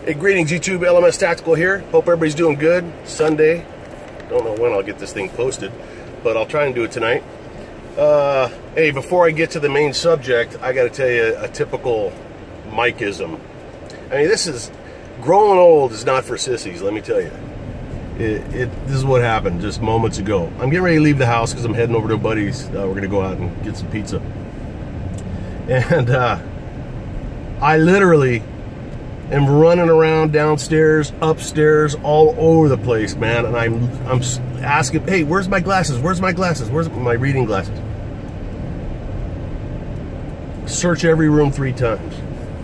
Hey, greetings YouTube, LMS Tactical here. Hope everybody's doing good. Sunday. Don't know when I'll get this thing posted, but I'll try and do it tonight. Hey, before I get to the main subject, I got to tell you a typical Mikeism. I mean, growing old is not for sissies, let me tell you. This is what happened just moments ago. I'm getting ready to leave the house because I'm heading over to a buddy's. We're going to go out and get some pizza. And I literally am running around downstairs, upstairs, all over the place, man. And I'm asking, hey, where's my glasses? Where's my glasses? Where's my reading glasses? Search every room 3 times.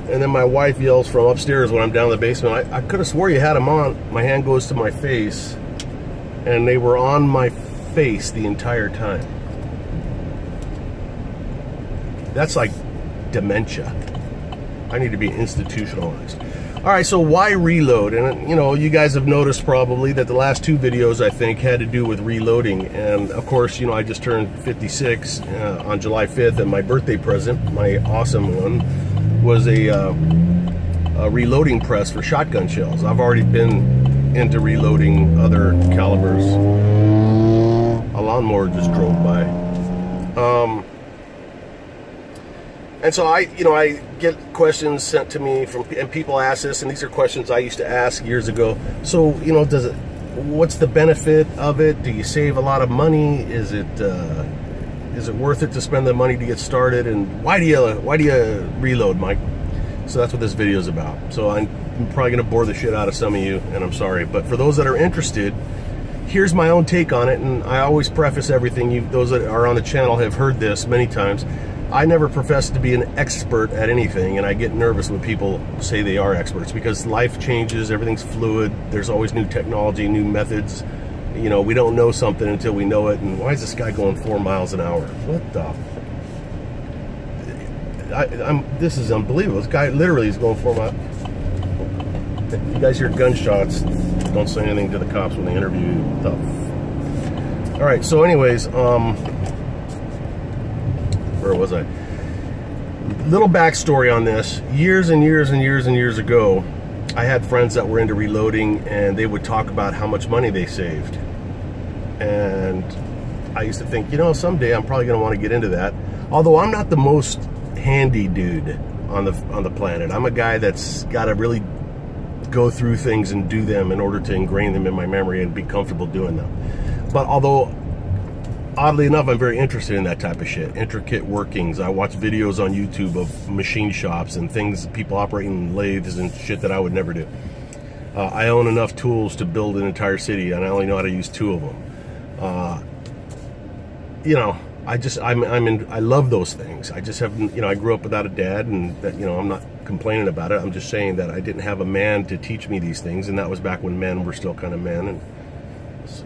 And then my wife yells from upstairs when I'm down in the basement, I could have swore you had them on. My hand goes to my face, and they were on my face the entire time. That's like dementia. I need to be institutionalized. All right, so why reload? And you know, you guys have noticed probably that the last 2 videos I think had to do with reloading. And of course, you know, I just turned 56 on July 5th, and my birthday present, my awesome one, was a reloading press for shotgun shells. I've already been into reloading other calibers. A lawnmower just drove by. And so I get questions sent to me and people ask this, and these are questions I used to ask years ago. So, you know, what's the benefit of it? Do you save a lot of money? Is it worth it to spend the money to get started? And why do you reload, Mike? So that's what this video is about. So I'm probably going to bore the shit out of some of you, and I'm sorry. But for those that are interested, here's my own take on it. And I always preface everything. Those that are on the channel have heard this many times. I never profess to be an expert at anything, and I get nervous when people say they are experts, because life changes, everything's fluid, there's always new technology, new methods. You know, we don't know something until we know it. And why is this guy going 4 miles an hour? What the? This is unbelievable. This guy literally is going 4 miles. If you guys hear gunshots, don't say anything to the cops when they interview you. All right, so anyways, where was I? Little backstory on this. Years and years and years and years ago, I had friends that were into reloading, and they would talk about how much money they saved. And I used to think, you know, someday I'm probably going to want to get into that. Although I'm not the most handy dude on the planet. I'm a guy that's got to really go through things and do them in order to ingrain them in my memory and be comfortable doing them. But although, oddly enough, I'm very interested in that type of shit, intricate workings. I watch videos on YouTube of machine shops and things, people operating lathes and shit that I would never do. I own enough tools to build an entire city, and I only know how to use 2 of them. You know, I love those things. I just haven't, you know, I grew up without a dad, and that, you know, I'm not complaining about it. I'm just saying that I didn't have a man to teach me these things, and that was back when men were still kind of men, and,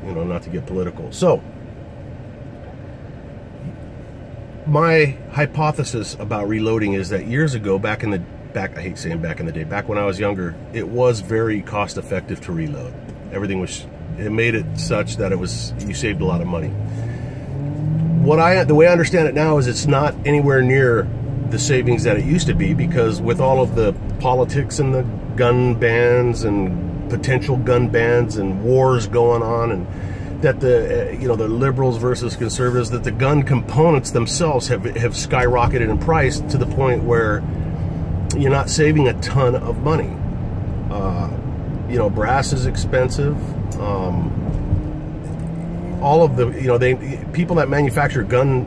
you know, not to get political. So, my hypothesis about reloading is that years ago, I hate saying back in the day, back when I was younger, it was very cost effective to reload. It made it such that you saved a lot of money. The way I understand it now is it's not anywhere near the savings that it used to be, because with all of the politics and the gun bans and potential gun bans and wars going on, and that the liberals versus conservatives, that the gun components themselves have skyrocketed in price to the point where you're not saving a ton of money. You know, brass is expensive. All of the, people that manufacture gun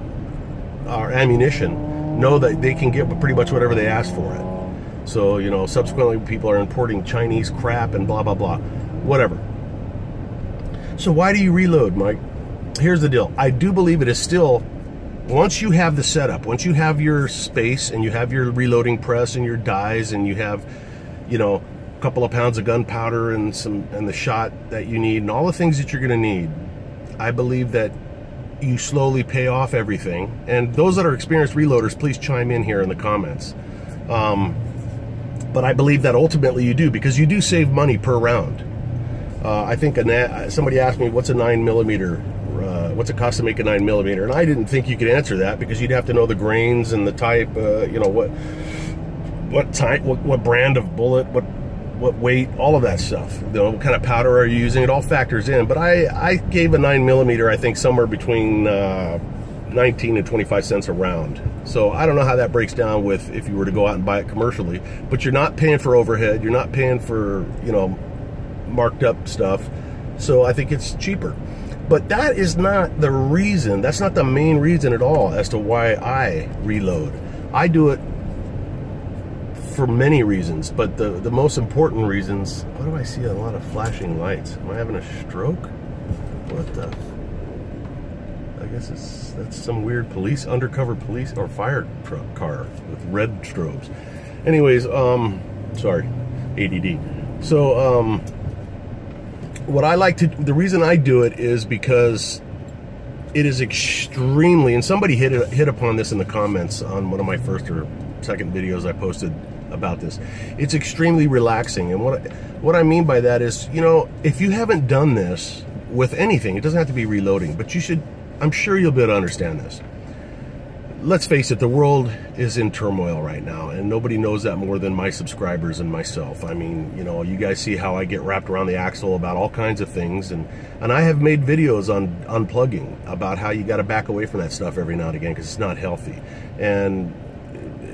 or ammunition know that they can get pretty much whatever they ask for it. So, you know, subsequently people are importing Chinese crap and blah, blah, blah, whatever. So why do you reload, Mike? Here's the deal. I do believe it is still, once you have the setup, once you have your space and you have your reloading press and your dies and you have, you know, a couple of pounds of gunpowder and the shot that you need and all the things that you're going to need, I believe that you slowly pay off everything. And those that are experienced reloaders, please chime in here in the comments. But I believe that ultimately you do, because you do save money per round. I think somebody asked me, what's a 9mm? What's it cost to make a 9mm? And I didn't think you could answer that, because you'd have to know the grains and the type, you know, what type, what brand of bullet, what what weight, all of that stuff. You know, what kind of powder are you using? It all factors in. But I gave a 9mm, I think somewhere between 19 and 25 cents a round. So I don't know how that breaks down with if you were to go out and buy it commercially. But you're not paying for overhead. You're not paying for, you know, marked up stuff. So I think it's cheaper. But that is not the reason. That's not the main reason at all as to why I reload. I do it for many reasons, but the most important reasons. Why do I see a lot of flashing lights? Am I having a stroke? What the? I guess that's some weird undercover police or fire truck car with red strobes. Anyways, sorry, ADD. So what I like to, the reason I do it is because it is extremely, and somebody hit upon this in the comments on one of my first or second videos I posted about this. It's extremely relaxing, and what I mean by that is, you know, if you haven't done this with anything, it doesn't have to be reloading, but you should. I'm sure you'll be able to understand this. Let's face it, the world is in turmoil right now, and nobody knows that more than my subscribers and myself. I mean, you know, you guys see how I get wrapped around the axle about all kinds of things, and I have made videos on unplugging about how you got to back away from that stuff every now and again because it's not healthy. And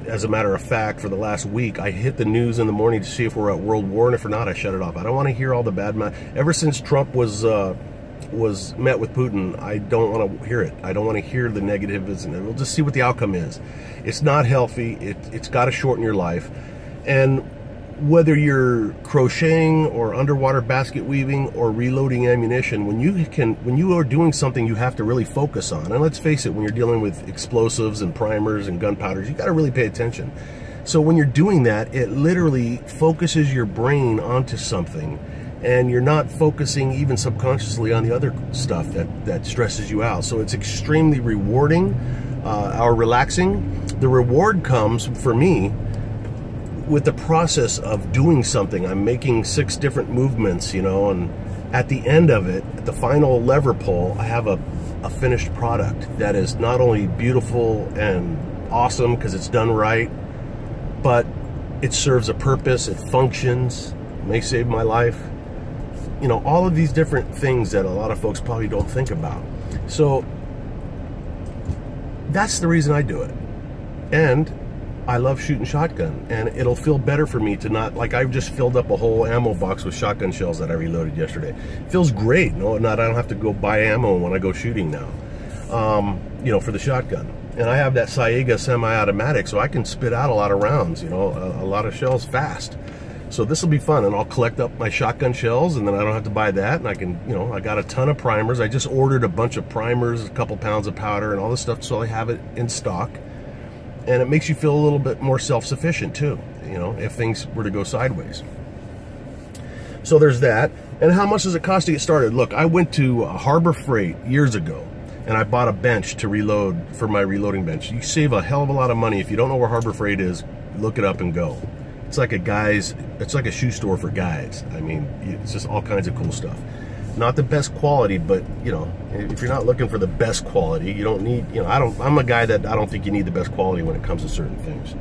as a matter of fact, for the last week, I hit the news in the morning to see if we're at world war, and if we're not, I shut it off. I don't want to hear all the bad. Ever since Trump was met with Putin, I don't want to hear it. I don't want to hear the negatives, and we'll just see what the outcome is. It's not healthy. It's got to shorten your life. And whether you're crocheting or underwater basket weaving or reloading ammunition, when you are doing something you have to really focus on, and let's face it, when you're dealing with explosives and primers and gunpowders, you got to really pay attention. So when you're doing that, it literally focuses your brain onto something, and you're not focusing even subconsciously on the other stuff that stresses you out. So it's extremely rewarding or relaxing. The reward comes for me with the process of doing something. I'm making 6 different movements, you know, and at the end of it, at the final lever pull, I have a finished product that is not only beautiful and awesome because it's done right, but it serves a purpose, it functions, it may save my life. You know, all of these different things that a lot of folks probably don't think about. So that's the reason I do it. And I love shooting shotgun, and it'll feel better for me to not, like, I've just filled up a whole ammo box with shotgun shells that I reloaded yesterday. It feels great. No, I don't have to go buy ammo when I go shooting now, you know, for the shotgun. And I have that Saiga semi-automatic, so I can spit out a lot of rounds, you know, a lot of shells fast. So this will be fun, and I'll collect up my shotgun shells, and then I don't have to buy that, and I can, you know, I got a ton of primers. I just ordered a bunch of primers, a couple pounds of powder, and all this stuff, so I have it in stock. And it makes you feel a little bit more self-sufficient too, you know, if things were to go sideways. So there's that. And how much does it cost to get started? Look, I went to Harbor Freight years ago, and I bought a bench to reload for my reloading bench. You save a hell of a lot of money. If you don't know where Harbor Freight is, look it up and go. It's like it's like a shoe store for guys. I mean, it's just all kinds of cool stuff. Not the best quality, but, you know, if you're not looking for the best quality, you don't need, you know, I'm a guy that I don't think you need the best quality when it comes to certain things.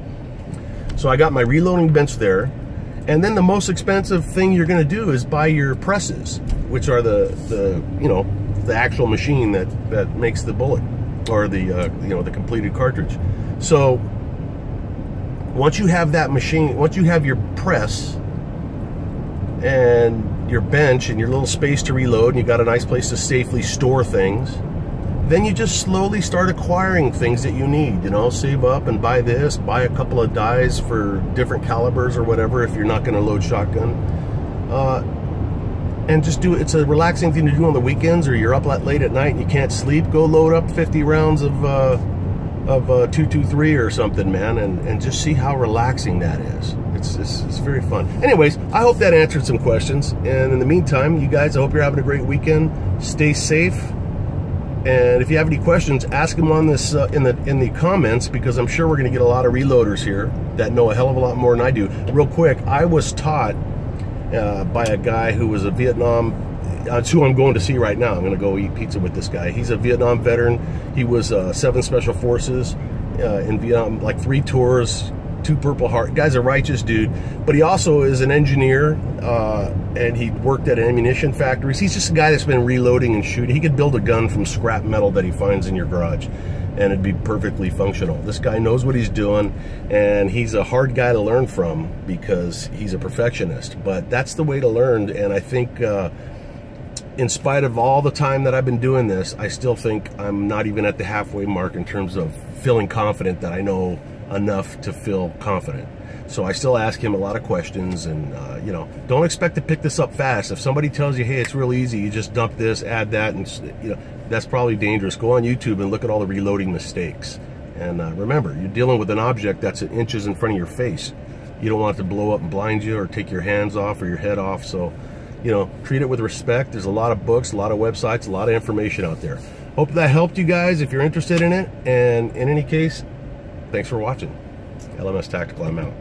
So I got my reloading bench there, and then the most expensive thing you're going to do is buy your presses, which are the you know, the actual machine that makes the bullet, or the you know, the completed cartridge. So once you have that machine, once you have your press and your bench and your little space to reload, and you got a nice place to safely store things, then you just slowly start acquiring things that you need, you know, save up and buy this, buy a couple of dies for different calibers or whatever if you're not going to load shotgun, and just do it. It's a relaxing thing to do on the weekends, or you're up late at night and you can't sleep, go load up 50 rounds of 223 or something, man, and just see how relaxing that is. It's very fun. Anyways, I hope that answered some questions, and in the meantime, you guys, I hope you're having a great weekend. Stay safe, and if you have any questions, ask them on this in the comments, because I'm sure we're going to get a lot of reloaders here that know a hell of a lot more than I do. Real quick, I was taught by a guy who was a Vietnam. That's who I'm going to see right now. I'm going to go eat pizza with this guy. He's a Vietnam veteran. He was 7 Special Forces in Vietnam, like 3 tours, 2 Purple Heart. Guy's a righteous dude, but he also is an engineer, and he worked at ammunition factories. He's just a guy that's been reloading and shooting. He could build a gun from scrap metal that he finds in your garage, and it'd be perfectly functional. This guy knows what he's doing, and he's a hard guy to learn from because he's a perfectionist. But that's the way to learn, and I think in spite of all the time that I've been doing this, I still think I'm not even at the halfway mark in terms of feeling confident that I know enough to feel confident. So I still ask him a lot of questions, and you know, don't expect to pick this up fast. If somebody tells you, hey, it's real easy, you just dump this, add that, and you know, that's probably dangerous. Go on YouTube and look at all the reloading mistakes. And remember, you're dealing with an object that's inches in front of your face. You don't want it to blow up and blind you or take your hands off or your head off. So, you know, treat it with respect. There's a lot of books, a lot of websites, a lot of information out there. Hope that helped you guys if you're interested in it. And in any case, thanks for watching. LMS Tactical, I'm out.